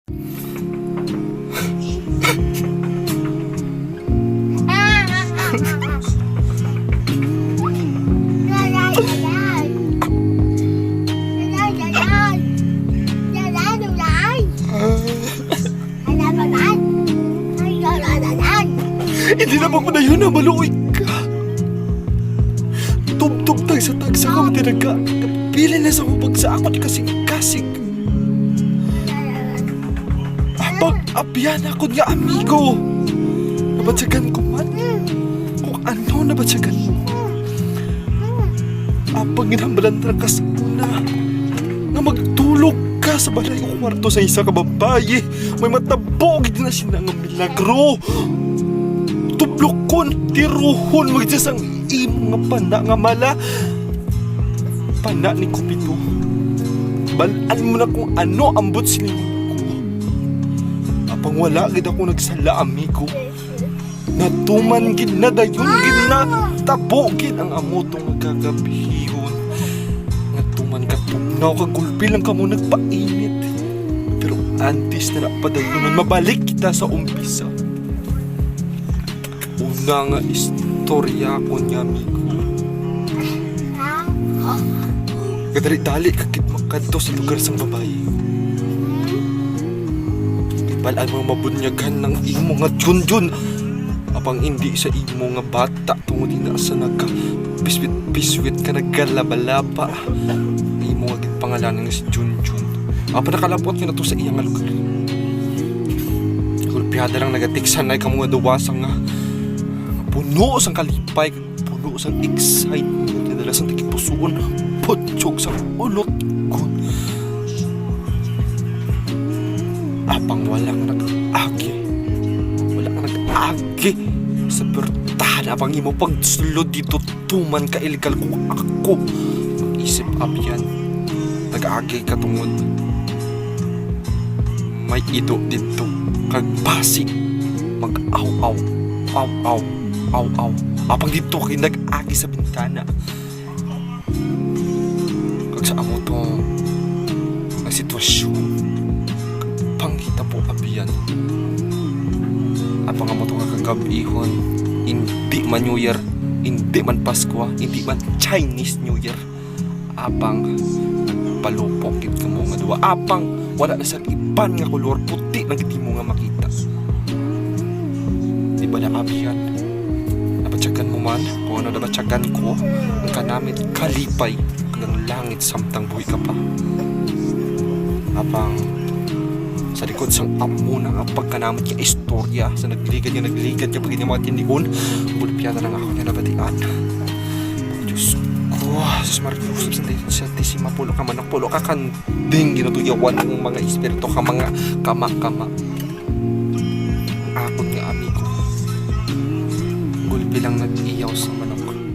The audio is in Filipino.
Hindi na magpadayon na maluoy ka. Tub-tub tayo sa tagsa ka matinaga. Kapili na sa hubag sa ako di kasing-kasing. Abang abyan ako nga amigo. Nabatsagan ko man. Kung ano nabatsagan mo. Abang ginhambalan ka sa una. Na magtulog ka sa balay ko kwarto sa isa ka babae. May matabog na sinang milagro. Tublokon, tiruhon, magsasang imo nga pana nga mala. Pana ni Cupido. Balaan mo na kung ano ambot sila ko. Apang wala gid ako nagsala, amigo. Natuman gid na dayon gid na tabogin ang amotong gagabihon. Natuman ka tugnaw ka gulpi lang kamo nagpainit. Pero antes na napadayonan, mabalik kita sa umpisa. Una nga istorya ko niya, amigo. Kadali-dali kakit makadto sa lugar sang babae. Balaan mo mabunyagan ng imo nga Junjun. Apang hindi sa imo nga bata tungod na sa nagka biswit ka naggalaba-laba. Imo nga gitpangalanan nga si Junjun. Apa nakalapot ka na to sa iyang lugar. Gulpiyada lang nagatiksan na ikaw mga duwasang nga puno sang kalipay, puno sang excitement, nadala sang tikipusoon, potsog sang ulot ko. Apang walang nag-agi sa bertahan. Apang imo pagsulod dito, tuman ka illegal ko ako. Mag-isip abyan, nag-agi ka tungod. May ido dito, kagbasig, mag-aw-aw, aw-aw. Aw-aw. Apang dito kayo nag-agi sa bintana. Kag sa amo to ang sitwasyon. Panghita po abiyan. Apang amo to kakagabihon. Hindi man New Year, hindi man Pasko, hindi man Chinese New Year. Apang nagpalupokit ka mo nga duwa. Apang wala na sa iban nga kolor puti nang hindi mo nga makita. Di ba na abiyan? Nabatsagan mo man, kung ano nabatsagan ko, ang kanamit kalipay hanggang langit samtang buhay ka pa. Habang sa likod sang amo na ang pagkanamit niya istorya, sa nagligad niya pag niya mga tindigon, bulpiyada lang ako niya nabatian. Diyos ko, sus Mariusap sa tisima pulo ka man, pulo ka kanding ginatuyawan ng mga espiritu ka mga kama-kama. Ako nga amigo. Bilang nag-iyaw sa manok.